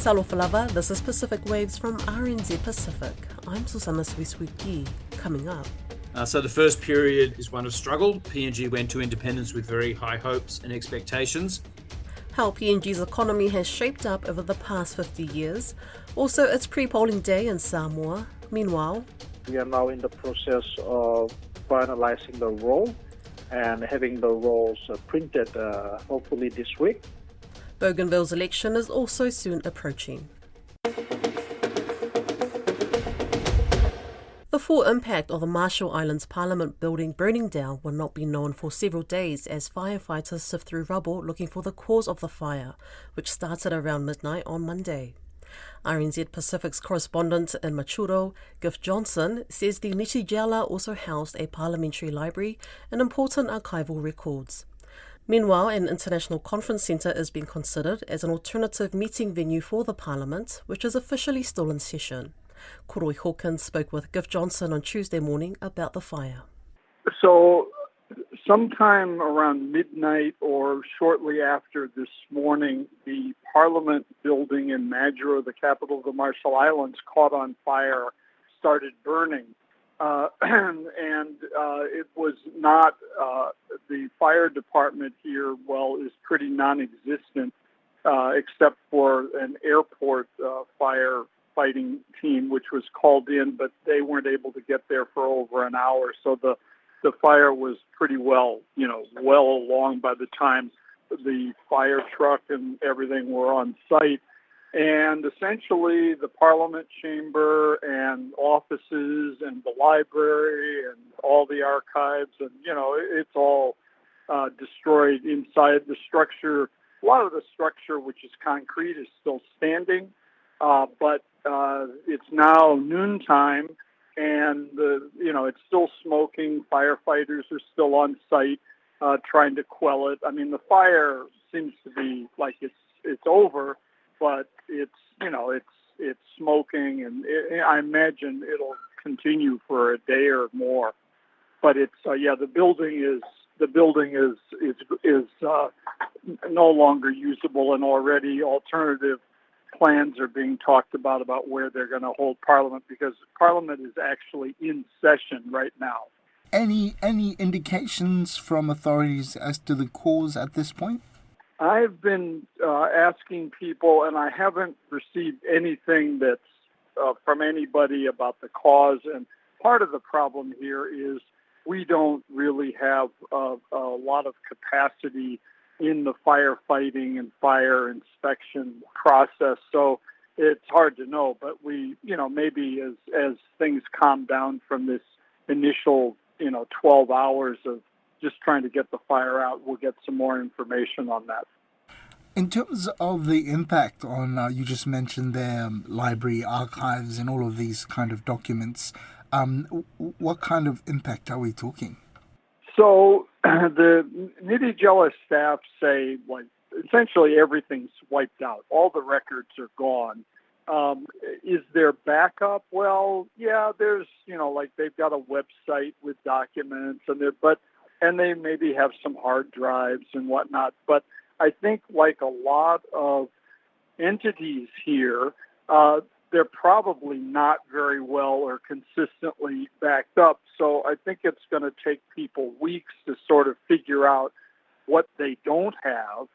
Talofa lava, this is Pacific Waves from RNZ Pacific. I'm Susana Swiswiki. Coming up. So the first period is one of struggle. PNG went to independence with very high hopes and expectations. How PNG's economy has shaped up over the past 50 years. Also, it's pre-polling day in Samoa. Meanwhile, we are now in the process of finalizing the roll and having the rolls printed hopefully this week. Bougainville's election is also soon approaching. The full impact of the Marshall Islands Parliament building burning down will not be known for several days as firefighters sift through rubble looking for the cause of the fire, which started around midnight on Monday. RNZ Pacific's correspondent in Machuro, Giff Johnson, says the Nitijela also housed a parliamentary library and important archival records. Meanwhile, an international conference centre is being considered as an alternative meeting venue for the Parliament, which is officially still in session. Koroi Hawkins spoke with Giff Johnson on Tuesday morning about the fire. So, sometime around midnight or shortly after this morning, the Parliament building in Majuro, the capital of the Marshall Islands, caught on fire, started burning. It was not, the fire department here, is pretty non-existent, except for an airport firefighting team, which was called in, but they weren't able to get there for over an hour. So the fire was pretty well along by the time the fire truck and everything were on site. And essentially the Parliament chamber and offices and the library and all the archives and, it's all destroyed inside the structure. A lot of the structure, which is concrete, is still standing, but it's now noontime and, it's still smoking. Firefighters are still on site trying to quell it. I mean, the fire seems to be like it's over, but it's smoking, and I imagine it'll continue for a day or more. But it's the building is no longer usable, and already alternative plans are being talked about where they're going to hold Parliament, because Parliament is actually in session right now. Any indications from authorities as to the cause at this point? I've been asking people, and I haven't received anything that's from anybody about the cause. And part of the problem here is we don't really have a lot of capacity in the firefighting and fire inspection process. So it's hard to know. But we, maybe as things calm down from this initial, 12 hours of just trying to get the fire out, we'll get some more information on that. In terms of the impact on, you just mentioned there, library, archives, and all of these kind of documents, what kind of impact are we talking? So the Nitijela staff say, essentially everything's wiped out. All the records are gone. Is there backup? Well, yeah, there's, they've got a website with documents and they maybe have some hard drives and whatnot. But I think like a lot of entities here, they're probably not very well or consistently backed up. So I think it's going to take people weeks to sort of figure out what they don't have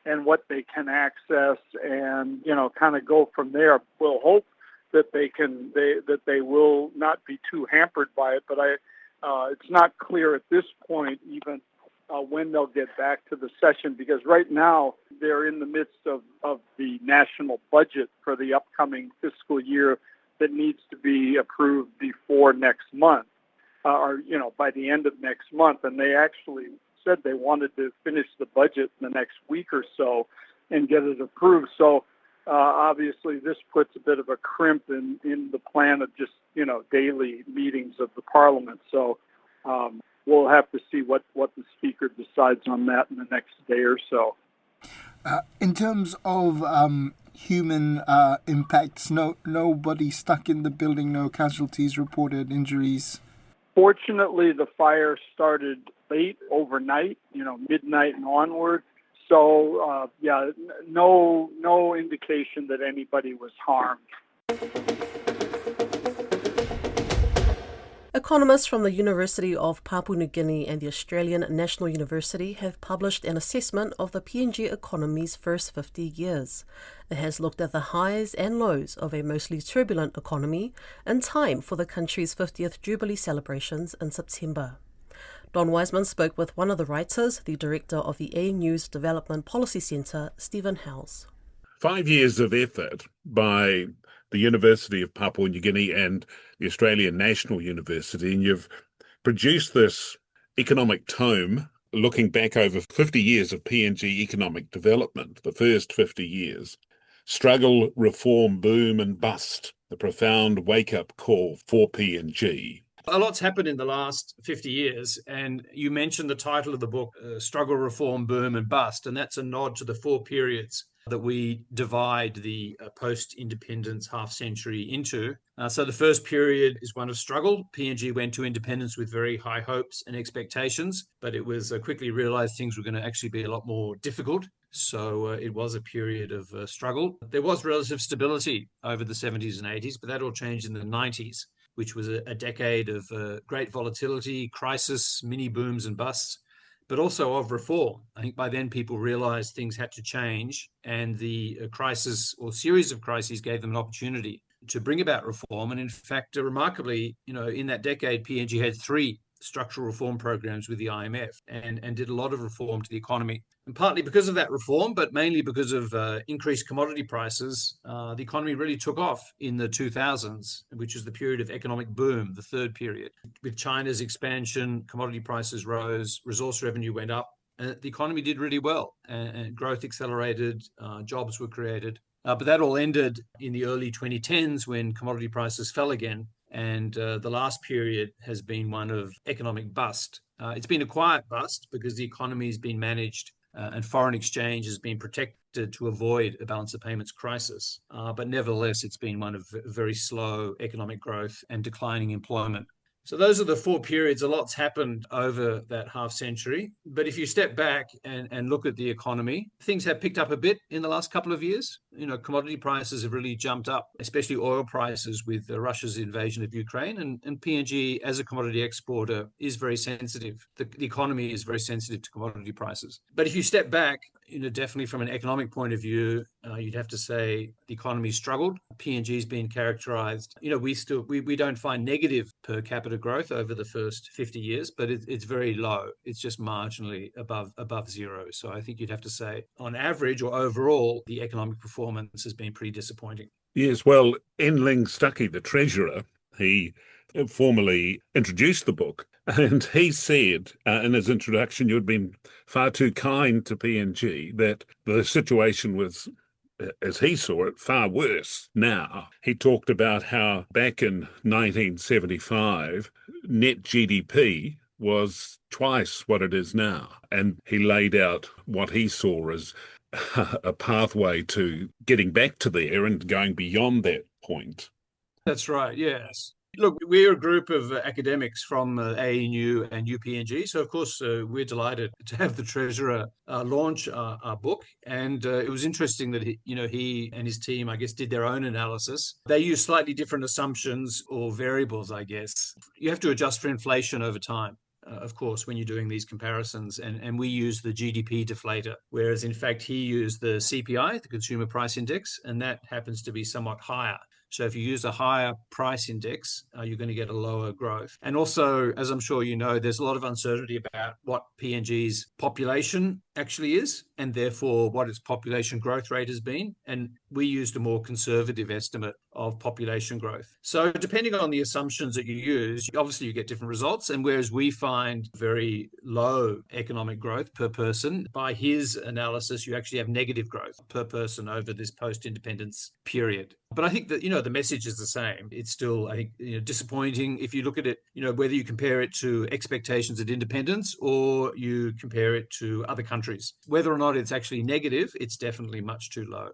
and what they can access, and kind of go from there. We'll hope that they will not be too hampered by it, but it's not clear at this point even when they'll get back to the session, because right now they're in the midst of the national budget for the upcoming fiscal year that needs to be approved before next month, or by the end of next month. And they actually said they wanted to finish the budget in the next week or so and get it approved. So obviously this puts a bit of a crimp in the plan of just, daily meetings of the Parliament. So we'll have to see what the Speaker decides on that in the next day or so. In terms of human impacts, nobody stuck in the building, no casualties reported, injuries? Fortunately, the fire started late overnight, midnight and onward. So, no indication that anybody was harmed. Economists from the University of Papua New Guinea and the Australian National University have published an assessment of the PNG economy's first 50 years. It has looked at the highs and lows of a mostly turbulent economy in time for the country's 50th Jubilee celebrations in September. Don Wiseman spoke with one of the writers, the director of the ANU's Development Policy Centre, Stephen Howes. 5 years of effort by the University of Papua New Guinea and the Australian National University, and you've produced this economic tome looking back over 50 years of PNG economic development, the first 50 years. Struggle, reform, boom and bust, the profound wake-up call for PNG. A lot's happened in the last 50 years, and you mentioned the title of the book, Struggle, Reform, Boom and Bust, and that's a nod to the 4 periods that we divide the post-independence half-century into. So the first period is one of struggle. PNG went to independence with very high hopes and expectations, but it was quickly realised things were going to actually be a lot more difficult. So it was a period of struggle. There was relative stability over the 70s and 80s, but that all changed in the 90s, which was a decade of great volatility, crisis, mini booms and busts, but also of reform. I think by then people realized things had to change, and the crisis or series of crises gave them an opportunity to bring about reform. And in fact, remarkably, in that decade, PNG had 3 structural reform programs with the IMF and did a lot of reform to the economy. And partly because of that reform, but mainly because of increased commodity prices, the economy really took off in the 2000s, which is the period of economic boom, the third period. With China's expansion, commodity prices rose, resource revenue went up, and the economy did really well, and growth accelerated, jobs were created. But that all ended in the early 2010s when commodity prices fell again. And the last period has been one of economic bust. It's been a quiet bust because the economy has been managed and foreign exchange has been protected to avoid a balance of payments crisis. But nevertheless, it's been one of very slow economic growth and declining employment. So those are the 4 periods. A lot's happened over that half century. But if you step back and look at the economy, things have picked up a bit in the last couple of years. Commodity prices have really jumped up, especially oil prices with Russia's invasion of Ukraine. And PNG, as a commodity exporter, is very sensitive. The economy is very sensitive to commodity prices. But if you step back, definitely from an economic point of view, you'd have to say the economy struggled. PNG has been characterized. We don't find negative per capita growth over the first 50 years, but it's very low. It's just marginally above zero. So I think you'd have to say, on average or overall, the economic performance has been pretty disappointing. Yes, well, Enling Stuckey, the treasurer, he formally introduced the book, and he said in his introduction, you'd been far too kind to PNG, that the situation was, as he saw it, far worse now. He talked about how back in 1975, net GDP was twice what it is now. And he laid out what he saw as a pathway to getting back to there and going beyond that point. That's right, yes. Look, we're a group of academics from ANU and UPNG, so of course we're delighted to have the Treasurer launch our book. And it was interesting that he and his team, I guess, did their own analysis. They use slightly different assumptions or variables, I guess. You have to adjust for inflation over time. Of course, when you're doing these comparisons, and we use the GDP deflator, whereas in fact he used the CPI, the Consumer Price Index, and that happens to be somewhat higher. So if you use a higher price index, you're going to get a lower growth. And also, as I'm sure you know, there's a lot of uncertainty about what PNG's population actually is, and therefore what its population growth rate has been. And we used a more conservative estimate of population growth. So depending on the assumptions that you use, obviously you get different results. And whereas we find very low economic growth per person, by his analysis, you actually have negative growth per person over this post-independence period. But I think that, the message is the same. It's still, I think, disappointing if you look at it, whether you compare it to expectations at independence or you compare it to other countries. Whether or not it's actually negative, it's definitely much too low.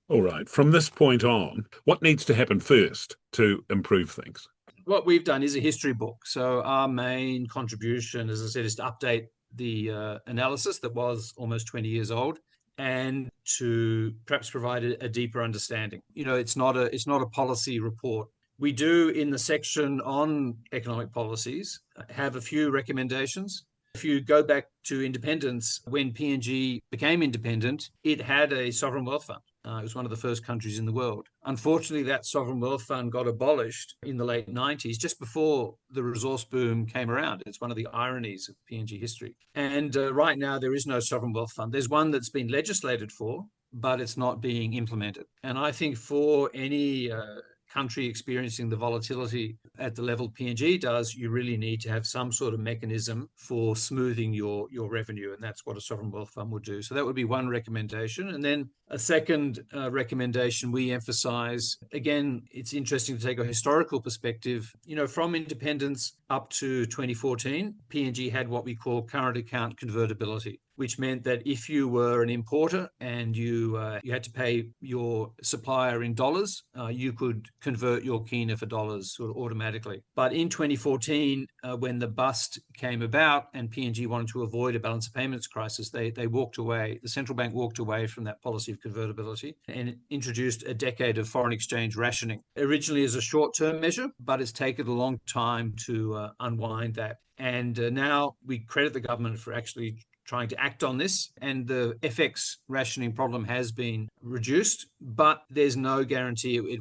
All right. From this point on, what needs to happen first to improve things? What we've done is a history book. So our main contribution, as I said, is to update the analysis that was almost 20 years old and to perhaps provide a deeper understanding. It's not a policy report. We do, in the section on economic policies, have a few recommendations. If you go back to independence, when PNG became independent, it had a sovereign wealth fund. It was one of the first countries in the world. Unfortunately, that sovereign wealth fund got abolished in the late 90s, just before the resource boom came around. It's one of the ironies of PNG history. And right now, there is no sovereign wealth fund. There's one that's been legislated for, but it's not being implemented. And I think for any country experiencing the volatility at the level PNG does, you really need to have some sort of mechanism for smoothing your revenue, and that's what a sovereign wealth fund would do. So that would be one recommendation. And then a second recommendation we emphasize, again, it's interesting to take a historical perspective. From independence up to 2014, PNG had what we call current account convertibility, which meant that if you were an importer and you had to pay your supplier in dollars, you could convert your kina for dollars sort of automatically. But in 2014, when the bust came about and PNG wanted to avoid a balance of payments crisis, they walked away. The central bank walked away from that policy of convertibility and introduced a decade of foreign exchange rationing, originally as a short-term measure, but it's taken a long time to unwind that. And now we credit the government for actually trying to act on this, and the FX rationing problem has been reduced, but there's no guarantee it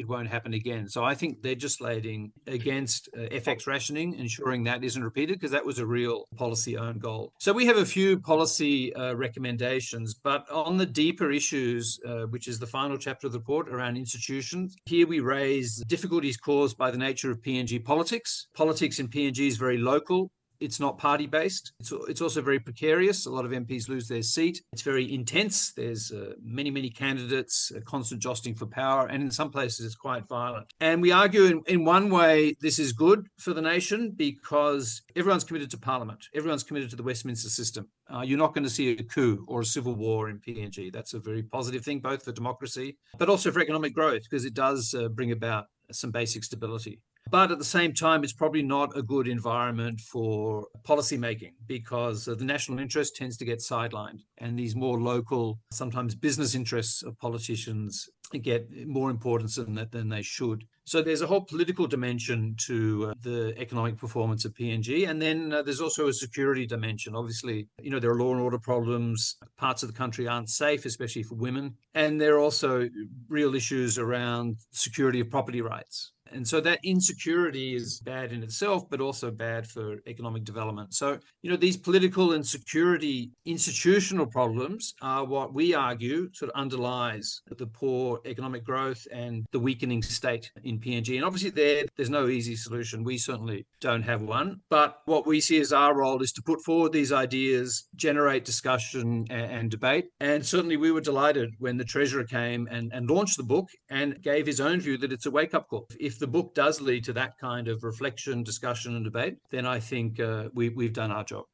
won't happen again. So I think legislating against FX rationing, ensuring that isn't repeated, because that was a real policy own goal. So we have a few policy recommendations, but on the deeper issues, which is the final chapter of the report around institutions, here we raise difficulties caused by the nature of PNG politics. Politics in PNG is very local. It's not party-based. It's also very precarious. A lot of MPs lose their seat. It's very intense. There's many candidates, constant jostling for power, and in some places it's quite violent. And we argue in one way this is good for the nation because everyone's committed to Parliament. Everyone's committed to the Westminster system. You're not going to see a coup or a civil war in PNG. That's a very positive thing, both for democracy, but also for economic growth, because it does bring about some basic stability. But at the same time, it's probably not a good environment for policy making because the national interest tends to get sidelined, and these more local, sometimes business interests of politicians get more importance than they should. So there's a whole political dimension to the economic performance of PNG. And then there's also a security dimension. Obviously, there are law and order problems. Parts of the country aren't safe, especially for women. And there are also real issues around security of property rights. And so that insecurity is bad in itself, but also bad for economic development. So, these political and security institutional problems are what we argue sort of underlies the poor economic growth and the weakening state in PNG. And obviously there's no easy solution. We certainly don't have one. But what we see as our role is to put forward these ideas, generate discussion and debate. And certainly we were delighted when the Treasurer came and launched the book and gave his own view that it's a wake-up call. If the book does lead to that kind of reflection, discussion and debate, then I think we've done our job.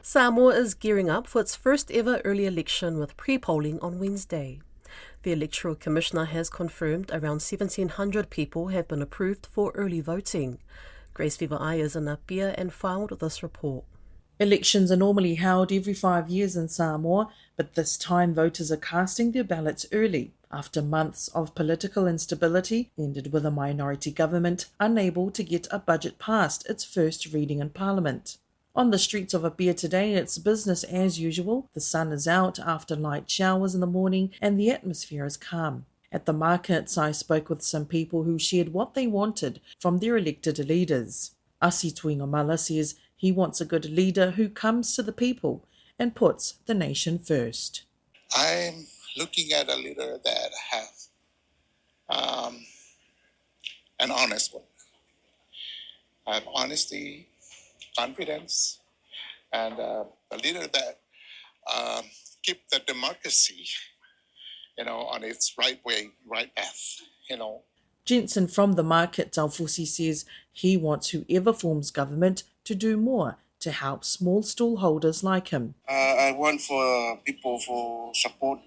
Samoa is gearing up for its first ever early election with pre-polling on Wednesday. The Electoral Commissioner has confirmed around 1,700 people have been approved for early voting. Grace Viva-Ai is in Apia and filed this report. Elections are normally held every 5 years in Samoa, but this time voters are casting their ballots early after months of political instability ended with a minority government unable to get a budget past its first reading in Parliament. On the streets of Apia today, it's business as usual. The sun is out after light showers in the morning and the atmosphere is calm. At the markets, I spoke with some people who shared what they wanted from their elected leaders. Asi Tuingamala says he wants a good leader who comes to the people and puts the nation first. I'm looking at a leader that has an honest one. I have honesty, confidence, and a leader that keep the democracy, on its right way, right path, Jensen from the market, Taufusi, says he wants whoever forms government to do more to help small stallholders like him. I want for people for support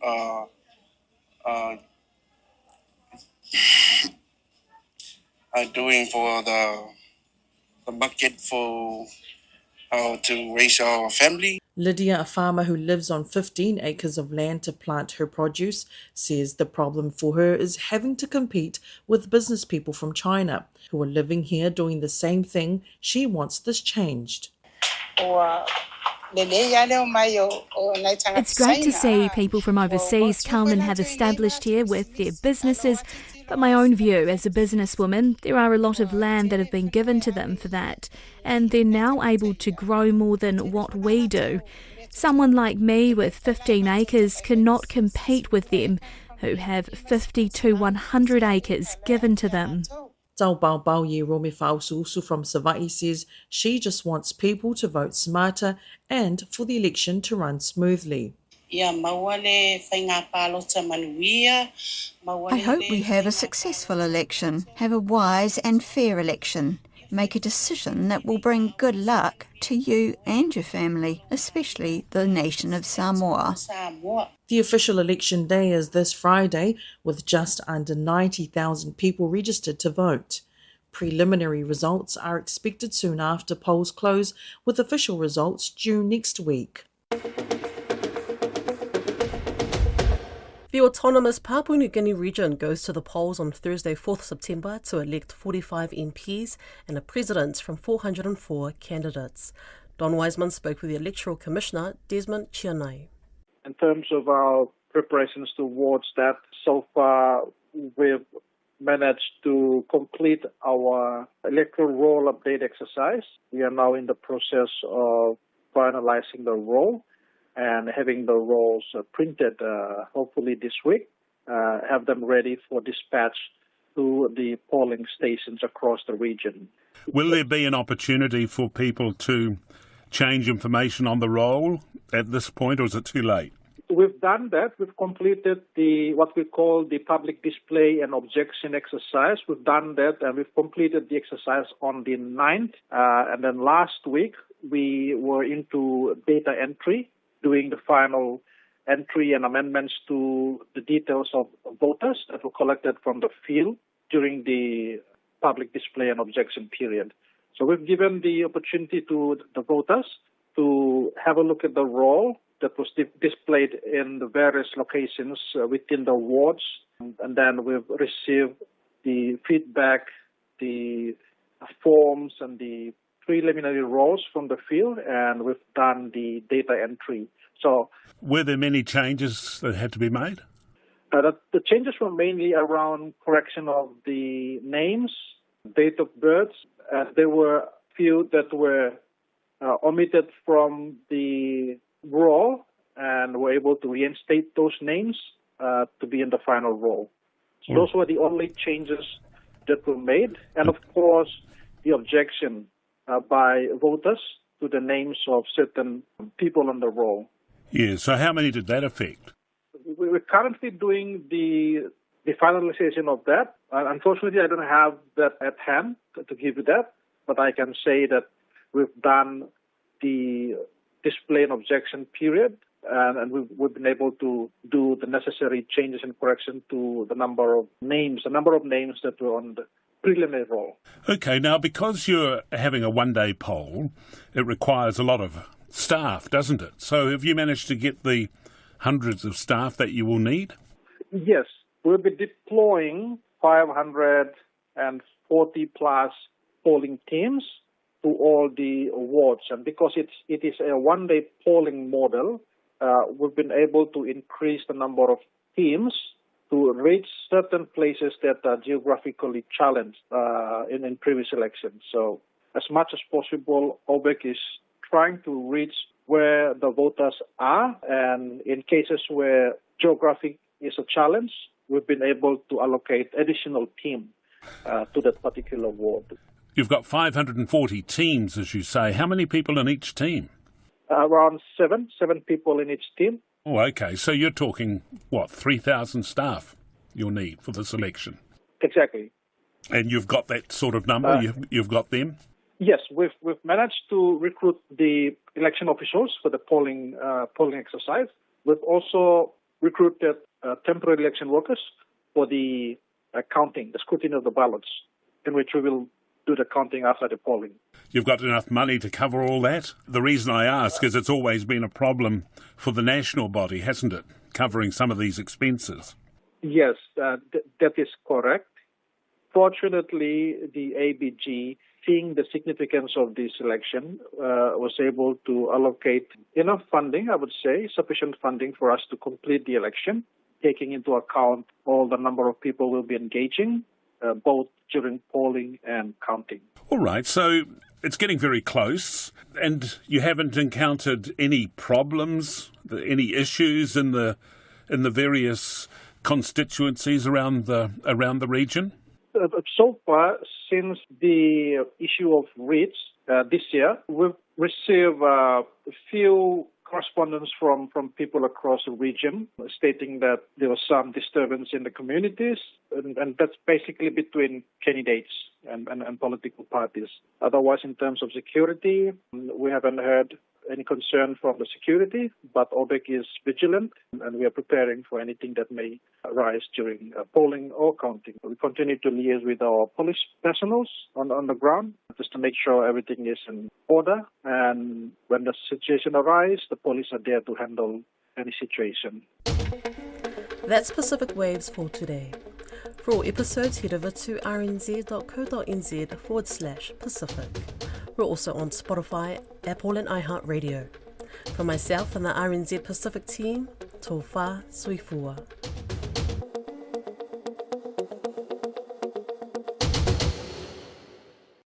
doing for the budget for to raise our family. Lydia, a farmer who lives on 15 acres of land to plant her produce, says the problem for her is having to compete with business people from China who are living here doing the same thing. She wants this changed. It's great to see people from overseas come and have established here with their businesses, but my own view as a businesswoman, there are a lot of land that have been given to them for that, and they're now able to grow more than what we do. Someone like me with 15 acres cannot compete with them, who have 50 to 100 acres given to them. Tau Bao Ye Romi Faususu from Savai'i says she just wants people to vote smarter and for the election to run smoothly. I hope we have a successful election, have a wise and fair election, make a decision that will bring good luck to you and your family, especially the nation of Samoa. The official election day is this Friday, with just under 90,000 people registered to vote. Preliminary results are expected soon after polls close, with official results due next week. The autonomous Papua New Guinea region goes to the polls on Thursday, 4th September, to elect 45 MPs and a president from 404 candidates. Don Wiseman spoke with the Electoral Commissioner, Desmond Chianai. In terms of our preparations towards that, so far we've managed to complete our electoral roll update exercise. We are now in the process of finalizing the roll and having the rolls printed hopefully this week, have them ready for dispatch to the polling stations across the region. Will there be an opportunity for people to change information on the roll at this point, or is it too late? We've done that. We've completed what we call the public display and objection exercise. We've done that, and we've completed the exercise on the 9th. And then last week, we were into data entry, doing the final entry and amendments to the details of voters that were collected from the field during the public display and objection period. So we've given the opportunity to the voters to have a look at the roll that was displayed in the various locations within the wards. And then we've received the feedback, the forms and the preliminary rolls from the field, and we've done the data entry. So, were there many changes that had to be made? The changes were mainly around correction of the names, date of birth. There were a few that were omitted from the roll, and were able to reinstate those names to be in the final roll. So those were the only changes that were made. And of course, the objection by voters to the names of certain people on the roll. Yeah, so how many did that affect? We're currently doing the finalization of that. Unfortunately, I don't have that at hand to give you that, but I can say that we've done the display and objection period, and we've been able to do the necessary changes and correction to the number of names that were on the preliminary roll. Okay, now because you're having a one-day poll, it requires a lot of staff, doesn't it? So have you managed to get the hundreds of staff that you will need? Yes, we'll be deploying 540 plus polling teams to all the wards. And because it is a one-day polling model, we've been able to increase the number of teams to reach certain places that are geographically challenged in previous elections. So as much as possible, OBEC is trying to reach where the voters are, and in cases where geography is a challenge, we've been able to allocate additional team to that particular ward. You've got 540 teams, as you say. How many people in each team? Around seven people in each team. Oh, okay. So you're talking, 3,000 staff you'll need for this election? Exactly. And you've got that sort of number? You've got them? Yes, we've managed to recruit the election officials for the polling exercise. We've also recruited temporary election workers for the counting, the scrutiny of the ballots, in which we will do the counting after the polling. You've got enough money to cover all that? The reason I ask is it's always been a problem for the national body, hasn't it, covering some of these expenses? Yes, that is correct. Fortunately, the ABG, seeing the significance of this election, was able to allocate enough funding, I would say, sufficient funding for us to complete the election, taking into account all the number of people we'll be engaging, both during polling and counting. All right, so it's getting very close, and you haven't encountered any problems, any issues in the various constituencies around the region? So far, since the issue of REITs this year, we've received a few correspondence from people across the region stating that there was some disturbance in the communities, and that's basically between candidates and political parties. Otherwise, in terms of security, we haven't heard any concern from the security, but OBEC is vigilant, and we are preparing for anything that may arise during polling or counting. We continue to liaise with our police personnel on the ground just to make sure everything is in order, and when the situation arises, the police are there to handle any situation. That's Pacific Waves for today. For all episodes, head over to rnz.co.nz/Pacific. We're also on Spotify, Apple and iHeartRadio. From myself and the RNZ Pacific team, tō whā sui fua.